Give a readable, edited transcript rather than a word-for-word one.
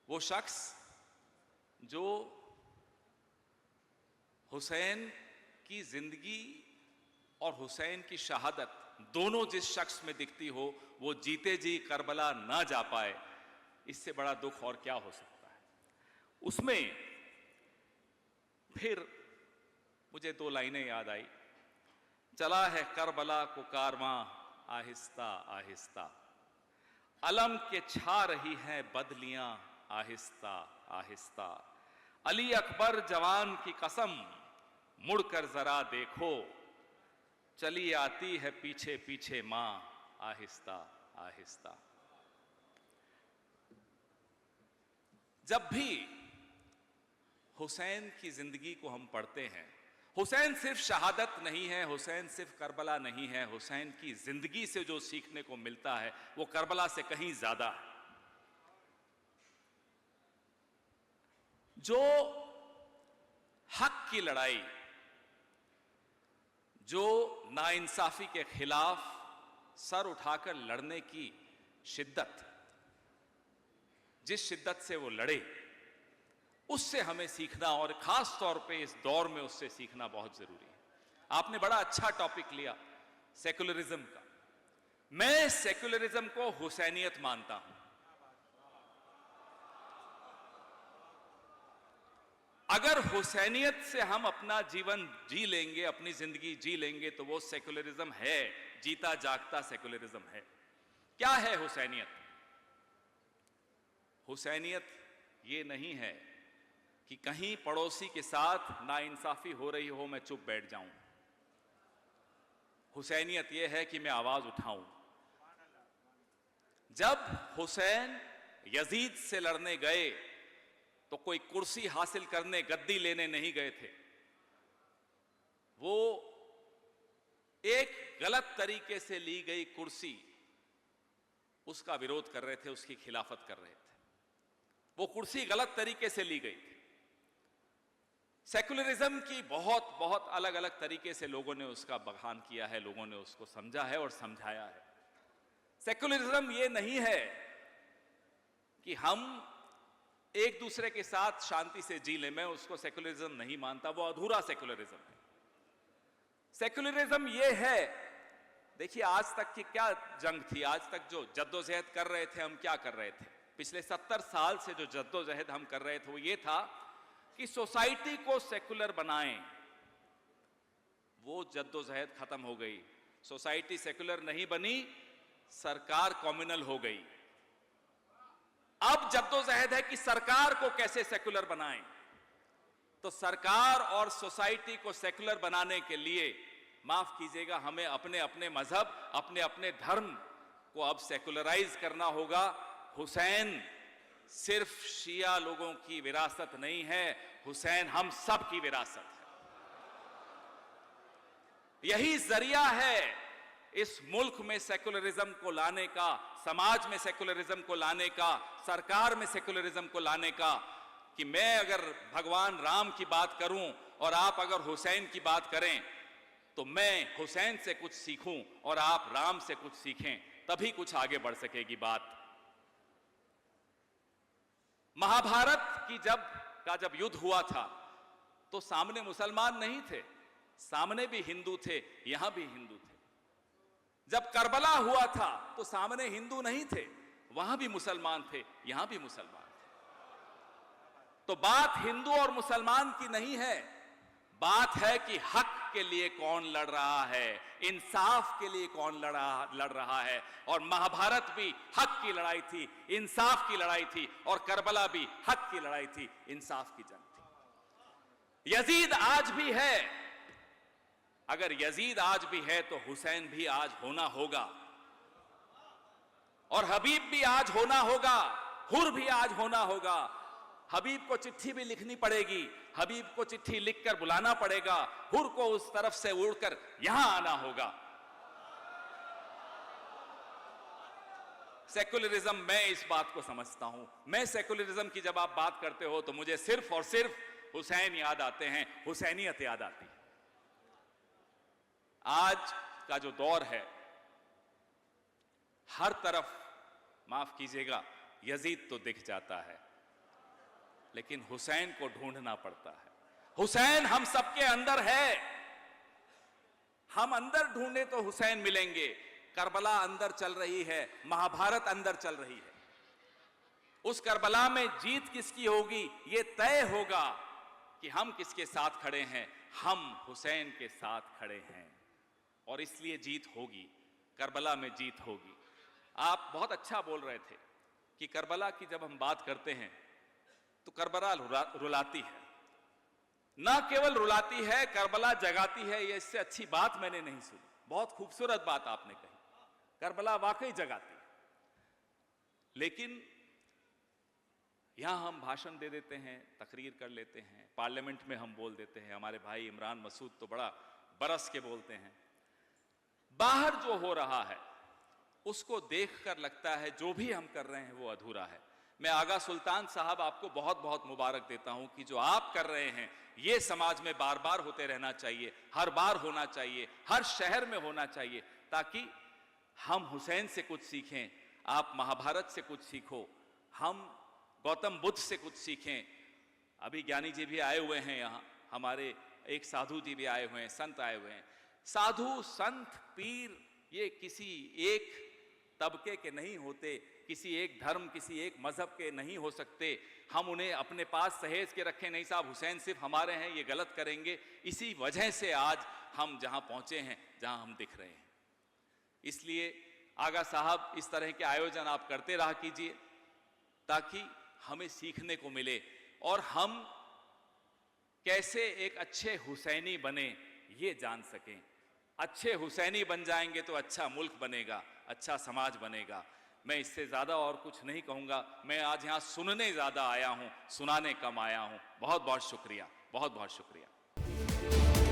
वो शख्स जो हुसैन की जिंदगी और हुसैन की शहादत दोनों जिस शख्स में दिखती हो, वो जीते जी करबला ना जा पाए, इससे बड़ा दुख और क्या हो सकता है। उसमें फिर मुझे दो लाइनें याद आई। चला है करबला को कारवां आहिस्ता आहिस्ता, अलम के छा रही हैं बदलियां आहिस्ता आहिस्ता, अली अकबर जवान की कसम मुड़कर जरा देखो, चली आती है पीछे पीछे मां आहिस्ता आहिस्ता। जब भी हुसैन की जिंदगी को हम पढ़ते हैं, हुसैन सिर्फ शहादत नहीं है, हुसैन सिर्फ करबला नहीं है, हुसैन की जिंदगी से जो सीखने को मिलता है वो करबला से कहीं ज्यादा है। जो हक की लड़ाई, जो नाइंसाफी के खिलाफ सर उठाकर लड़ने की शिद्दत, जिस शिद्दत से वो लड़े, उससे हमें सीखना, और खास तौर पे इस दौर में उससे सीखना बहुत जरूरी है। आपने बड़ा अच्छा टॉपिक लिया सेकुलरिज्म का। मैं सेकुलरिज्म को हुसैनियत मानता हूं। अगर हुसैनियत से हम अपना जीवन जी लेंगे, अपनी जिंदगी जी लेंगे, तो वो सेकुलरिज्म है, जीता जागता सेकुलरिज्म है। क्या है हुसैनियत? हुसैनियत ये नहीं है कि कहीं पड़ोसी के साथ नाइंसाफी हो रही हो मैं चुप बैठ जाऊं। हुसैनियत यह है कि मैं आवाज उठाऊं। जब हुसैन यजीद से लड़ने गए तो कोई कुर्सी हासिल करने, गद्दी लेने नहीं गए थे। वो एक गलत तरीके से ली गई कुर्सी, उसका विरोध कर रहे थे, उसकी खिलाफत कर रहे थे। वो कुर्सी गलत तरीके से ली गई थी। सेकुलरिज्म की बहुत बहुत अलग अलग तरीके से लोगों ने उसका बखान किया है, लोगों ने उसको समझा है और समझाया है। सेकुलरिज्म ये नहीं है कि हम एक दूसरे के साथ शांति से जी लें। मैं उसको सेकुलरिज्म नहीं मानता, वो अधूरा सेकुलरिज्म है। सेकुलरिज्म ये है, देखिए आज तक की क्या जंग थी, आज तक जो जद्दोजहद कर रहे थे हम, क्या कर रहे थे? पिछले 70 साल से जो जद्दोजहद हम कर रहे थे वो ये था कि सोसाइटी को सेकुलर बनाएं। वो जद्दोजहद खत्म हो गई। सोसाइटी सेकुलर नहीं बनी, सरकार कम्युनल हो गई। अब जद्दोजहद है कि सरकार को कैसे सेकुलर बनाएं। तो सरकार और सोसाइटी को सेकुलर बनाने के लिए, माफ कीजिएगा, हमें अपने अपने मजहब, अपने अपने धर्म को अब सेकुलराइज करना होगा। हुसैन सिर्फ शिया लोगों की विरासत नहीं है, हुसैन हम सब की विरासत है। यही जरिया है इस मुल्क में सेकुलरिज्म को लाने का, समाज में सेकुलरिज्म को लाने का, सरकार में सेकुलरिज्म को लाने का। कि मैं अगर भगवान राम की बात करूं और आप अगर हुसैन की बात करें, तो मैं हुसैन से कुछ सीखूं और आप राम से कुछ सीखें, तभी कुछ आगे बढ़ सकेगी बात। महाभारत की जब युद्ध हुआ था तो सामने मुसलमान नहीं थे, सामने भी हिंदू थे, यहां भी हिंदू थे। जब करबला हुआ था तो सामने हिंदू नहीं थे, वहां भी मुसलमान थे, यहां भी मुसलमान थे। तो बात हिंदू और मुसलमान की नहीं है, बात है कि हक के लिए कौन लड़ रहा है, इंसाफ के लिए कौन लड़ रहा है। और महाभारत भी हक की लड़ाई थी, इंसाफ की लड़ाई थी, और करबला भी हक की लड़ाई थी, इंसाफ की जंग थी। यजीद आज भी है। अगर यजीद आज भी है तो हुसैन भी आज होना होगा, और हबीब भी आज होना होगा, हुर भी आज होना होगा। हबीब को चिट्ठी भी लिखनी पड़ेगी, हबीब को चिट्ठी लिखकर बुलाना पड़ेगा, हुर को उस तरफ से उड़कर यहां आना होगा। सेकुलरिज्म, मैं इस बात को समझता हूं। मैं सेकुलरिज्म की जब आप बात करते हो तो मुझे सिर्फ और सिर्फ हुसैन याद आते हैं, हुसैनियत याद आती है। आज का जो दौर है, हर तरफ, माफ कीजिएगा, यजीद तो दिख जाता है, लेकिन हुसैन को ढूंढना पड़ता है। हुसैन हम सबके अंदर है, हम अंदर ढूंढे तो हुसैन मिलेंगे। करबला अंदर चल रही है, महाभारत अंदर चल रही है। उस करबला में जीत किसकी होगी ये तय होगा कि हम किसके साथ खड़े हैं। हम हुसैन के साथ खड़े हैं और इसलिए जीत होगी, करबला में जीत होगी। आप बहुत अच्छा बोल रहे थे कि करबला की जब हम बात करते हैं तो करबला रुलाती है, ना केवल रुलाती है, करबला जगाती है। ये इससे अच्छी बात मैंने नहीं सुनी। बहुत खूबसूरत बात आपने कही, करबला वाकई जगाती है। लेकिन यहां हम भाषण दे देते हैं, तकरीर कर लेते हैं, पार्लियामेंट में हम बोल देते हैं। हमारे भाई इमरान मसूद तो बड़ा बरस के बोलते हैं। बाहर जो हो रहा है उसको देखकर लगता है जो भी हम कर रहे हैं वो अधूरा है। मैं आगा सुल्तान साहब आपको बहुत बहुत मुबारक देता हूं कि जो आप कर रहे हैं ये समाज में बार बार होते रहना चाहिए, हर बार होना चाहिए, हर शहर में होना चाहिए, ताकि हम हुसैन से कुछ सीखें, आप महाभारत से कुछ सीखो, हम गौतम बुद्ध से कुछ सीखें। अभी ज्ञानी जी भी आए हुए हैं यहाँ, हमारे एक साधु जी भी आए हुए हैं, संत आए हुए हैं। साधु संत पीर ये किसी एक तबके के नहीं होते, किसी एक धर्म किसी एक मजहब के नहीं हो सकते। हम उन्हें अपने पास सहेज के रखें नहीं साहब, हुसैन सिर्फ हमारे हैं, ये गलत करेंगे। इसी वजह से आज हम जहां पहुंचे हैं, जहां हम दिख रहे हैं। इसलिए आगा साहब इस तरह के आयोजन आप करते रहा कीजिए ताकि हमें सीखने को मिले और हम कैसे एक अच्छे हुसैनी बने ये जान सकें। अच्छे हुसैनी बन जाएंगे तो अच्छा मुल्क बनेगा, अच्छा समाज बनेगा। मैं इससे ज़्यादा और कुछ नहीं कहूँगा। मैं आज यहाँ सुनने ज़्यादा आया हूँ, सुनाने कम आया हूँ। बहुत बहुत शुक्रिया, बहुत बहुत शुक्रिया।